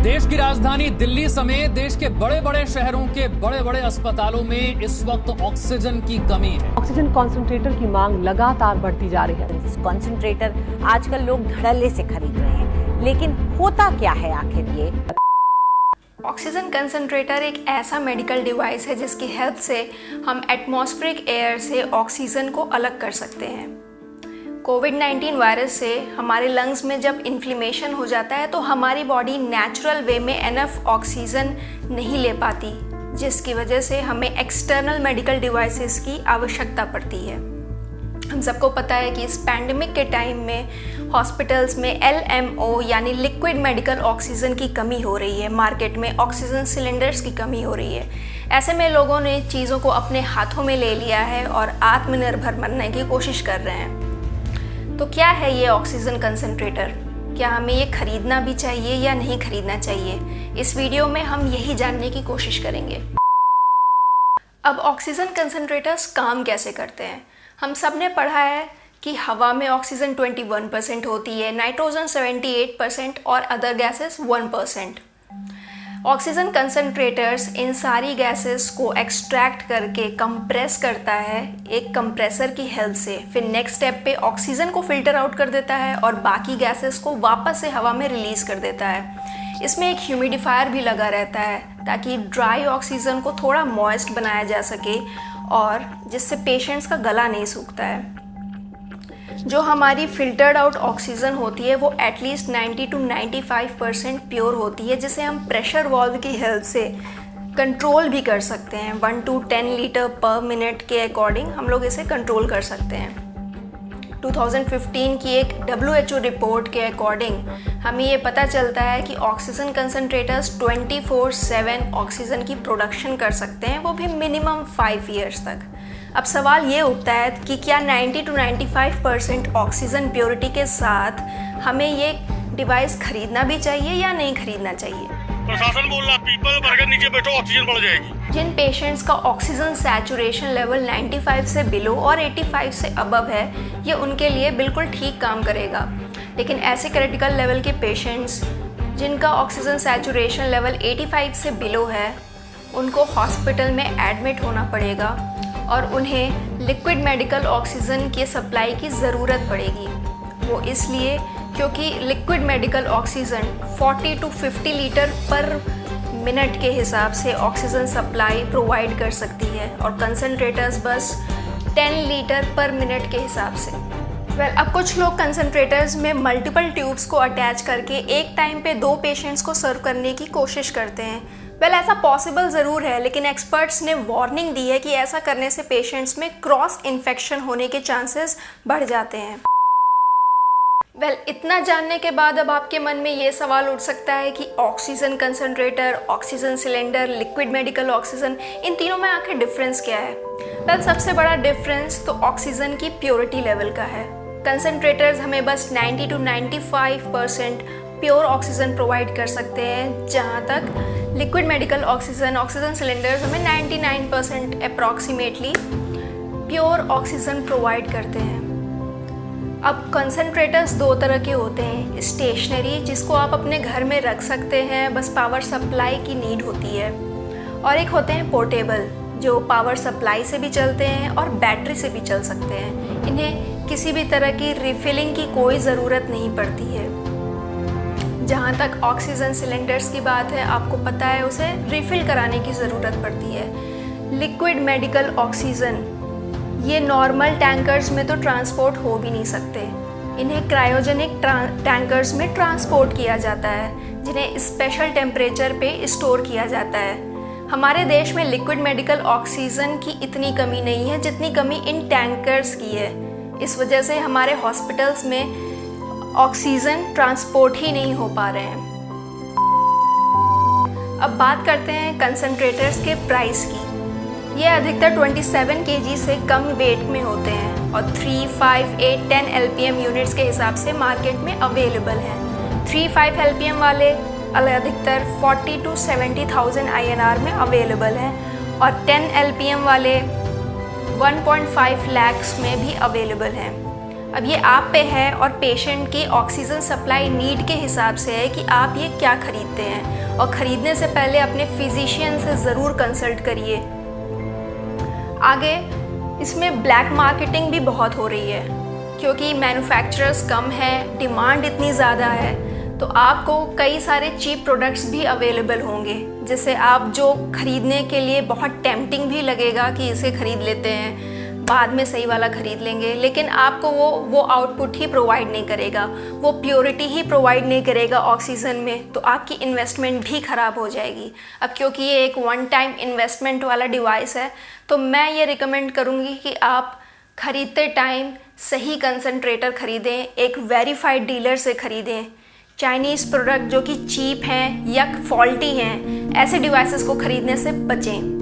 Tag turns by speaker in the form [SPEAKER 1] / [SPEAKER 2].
[SPEAKER 1] देश की राजधानी दिल्ली समेत देश के बड़े बड़े शहरों के बड़े बड़े अस्पतालों में इस वक्त ऑक्सीजन की कमी है।
[SPEAKER 2] ऑक्सीजन कॉन्सेंट्रेटर की मांग लगातार बढ़ती जा रही है।
[SPEAKER 3] कॉन्सेंट्रेटर आजकल लोग धड़ल्ले से खरीद रहे हैं, लेकिन होता क्या है आखिर ये?
[SPEAKER 4] ऑक्सीजन कंसंट्रेटर एक ऐसा मेडिकल डिवाइस है जिसकी हेल्प से हम एटमॉस्फेरिक एयर से ऑक्सीजन को अलग कर सकते हैं। कोविड-19 वायरस से हमारे लंग्स में जब इन्फ्लेमेशन हो जाता है तो हमारी बॉडी नेचुरल वे में एनफ ऑक्सीजन नहीं ले पाती, जिसकी वजह से हमें एक्सटर्नल मेडिकल डिवाइसेस की आवश्यकता पड़ती है। हम सबको पता है कि इस पैंडेमिक के टाइम में हॉस्पिटल्स में LMO यानी लिक्विड मेडिकल ऑक्सीजन की कमी हो रही है। मार्केट में ऑक्सीजन सिलेंडर्स की कमी हो रही है। ऐसे में लोगों ने चीज़ों को अपने हाथों में ले लिया है और आत्मनिर्भर बनने की कोशिश कर रहे हैं। तो क्या है ये ऑक्सीजन कंसंट्रेटर? क्या हमें ये खरीदना भी चाहिए या नहीं खरीदना चाहिए? इस वीडियो में हम यही जानने की कोशिश करेंगे। अब ऑक्सीजन कंसंट्रेटर्स काम कैसे करते हैं? हम सब ने पढ़ा है कि हवा में ऑक्सीजन 21% होती है, नाइट्रोजन 78% और अदर गैसेस 1%। ऑक्सीजन कंसंट्रेटर्स इन सारी गैसेस को एक्सट्रैक्ट करके कंप्रेस करता है एक कंप्रेसर की हेल्प से। फिर नेक्स्ट स्टेप पे ऑक्सीजन को फिल्टर आउट कर देता है और बाकी गैसेस को वापस से हवा में रिलीज़ कर देता है। इसमें एक ह्यूमिडिफायर भी लगा रहता है ताकि ड्राई ऑक्सीजन को थोड़ा मॉइस्ट बनाया जा सके और जिससे पेशेंट्स का गला नहीं सूखता है। जो हमारी फ़िल्टर्ड आउट ऑक्सीजन होती है वो एटलीस्ट 90 to 95% प्योर होती है, जिसे हम प्रेशर वॉल्व की हेल्प से कंट्रोल भी कर सकते हैं। 1 to 10 लीटर पर मिनट के अकॉर्डिंग हम लोग इसे कंट्रोल कर सकते हैं। 2015 की एक WHO रिपोर्ट के अकॉर्डिंग हमें ये पता चलता है कि ऑक्सीजन कंसंट्रेटर्स 24/7 ऑक्सीजन की प्रोडक्शन कर सकते हैं, वो भी मिनिमम 5 ईयर्स तक। अब सवाल ये उठता है कि क्या 90 to 95% ऑक्सीजन प्योरिटी के साथ हमें ये डिवाइस खरीदना भी चाहिए या नहीं खरीदना चाहिए?
[SPEAKER 5] प्रशासन बोल रहा पीपल बर्गर नीचे बैठो ऑक्सीजन बढ़ जाएगी।
[SPEAKER 4] जिन पेशेंट्स का ऑक्सीजन सैचुरेशन लेवल 95 से बिलो और 85 से अबव है, ये उनके लिए बिल्कुल ठीक काम करेगा। लेकिन ऐसे क्रिटिकल लेवल के पेशेंट्स जिनका ऑक्सीजन सैचुरेशन लेवल 85 से बिलो है, उनको हॉस्पिटल में एडमिट होना पड़ेगा और उन्हें लिक्विड मेडिकल ऑक्सीजन की सप्लाई की ज़रूरत पड़ेगी। वो इसलिए क्योंकि liquid medical oxygen 40 to 50 litre पर मिनट के हिसाब से ऑक्सीजन सप्लाई प्रोवाइड कर सकती है और कंसंट्रेटर्स बस 10 लीटर पर मिनट के हिसाब से। अब कुछ लोग कंसंट्रेटर्स में मल्टीपल ट्यूब्स को अटैच करके एक टाइम पे 2 पेशेंट्स को सर्व करने की कोशिश करते हैं। ऐसा पॉसिबल ज़रूर है, लेकिन एक्सपर्ट्स ने वार्निंग दी है कि ऐसा करने से पेशेंट्स में क्रॉस इन्फेक्शन होने के चांसेस बढ़ जाते हैं। इतना जानने के बाद अब आपके मन में ये सवाल उठ सकता है कि oxygen concentrator, oxygen cylinder, liquid medical oxygen, इन तीनों में आखिर डिफरेंस क्या है? सबसे बड़ा डिफरेंस तो ऑक्सीजन की प्योरिटी लेवल का है। कंसंट्रेटर्स हमें बस 90 to 95% प्योर ऑक्सीजन प्रोवाइड कर सकते हैं, जहाँ तक liquid medical oxygen, oxygen cylinders हमें 99% अप्रॉक्सीमेटली प्योर ऑक्सीजन प्रोवाइड करते हैं। अब कंसंट्रेटर्स 2 तरह के होते हैं। स्टेशनरी, जिसको आप अपने घर में रख सकते हैं, बस पावर सप्लाई की नीड होती है, और एक होते हैं पोर्टेबल, जो पावर सप्लाई से भी चलते हैं और बैटरी से भी चल सकते हैं। इन्हें किसी भी तरह की रिफिलिंग की कोई ज़रूरत नहीं पड़ती है। जहाँ तक ऑक्सीजन सिलेंडर्स की बात है, आपको पता है उसे रिफ़िल कराने की ज़रूरत पड़ती है। लिक्विड मेडिकल ऑक्सीजन ये नॉर्मल टैंकर्स में तो ट्रांसपोर्ट हो भी नहीं सकते। इन्हें क्रायोजेनिक टैंकर्स में ट्रांसपोर्ट किया जाता है, जिन्हें स्पेशल टेम्परेचर पे स्टोर किया जाता है। हमारे देश में लिक्विड मेडिकल ऑक्सीजन की इतनी कमी नहीं है जितनी कमी इन टैंकर्स की है। इस वजह से हमारे हॉस्पिटल्स में ऑक्सीजन ट्रांसपोर्ट ही नहीं हो पा रहे हैं। अब बात करते हैं कंसंट्रेटर्स के प्राइस की। ये अधिकतर 27 kg से कम वेट में होते हैं और 3, 5, 8, 10 LPM यूनिट्स के हिसाब से मार्केट में अवेलेबल हैं। 3, 5 LPM वाले अधिकतर 40 to 70,000 INR में अवेलेबल हैं और 10 LPM वाले 1.5 lakhs में भी अवेलेबल हैं। अब ये आप पे है और पेशेंट की ऑक्सीजन सप्लाई नीड के हिसाब से है कि आप ये क्या खरीदते हैं, और ख़रीदने से पहले अपने फिजिशियन से ज़रूर कंसल्ट करिए। आगे इसमें ब्लैक मार्केटिंग भी बहुत हो रही है, क्योंकि मैन्युफैक्चरर्स कम हैं, डिमांड इतनी ज़्यादा है, तो आपको कई सारे चीप प्रोडक्ट्स भी अवेलेबल होंगे, जिसे आप जो ख़रीदने के लिए बहुत टेम्पटिंग भी लगेगा कि इसे ख़रीद लेते हैं, बाद में सही वाला ख़रीद लेंगे, लेकिन आपको वो आउटपुट ही प्रोवाइड नहीं करेगा, वो प्योरिटी ही प्रोवाइड नहीं करेगा ऑक्सीजन में, तो आपकी इन्वेस्टमेंट भी ख़राब हो जाएगी। अब क्योंकि ये एक वन टाइम इन्वेस्टमेंट वाला डिवाइस है, तो मैं ये रिकमेंड करूँगी कि आप ख़रीदते टाइम सही कंसनट्रेटर ख़रीदें, एक वेरीफाइड डीलर से ख़रीदें। चाइनीज़ प्रोडक्ट जो कि चीप हैं या फॉल्टी हैं, ऐसे डिवाइसेस को ख़रीदने से बचें।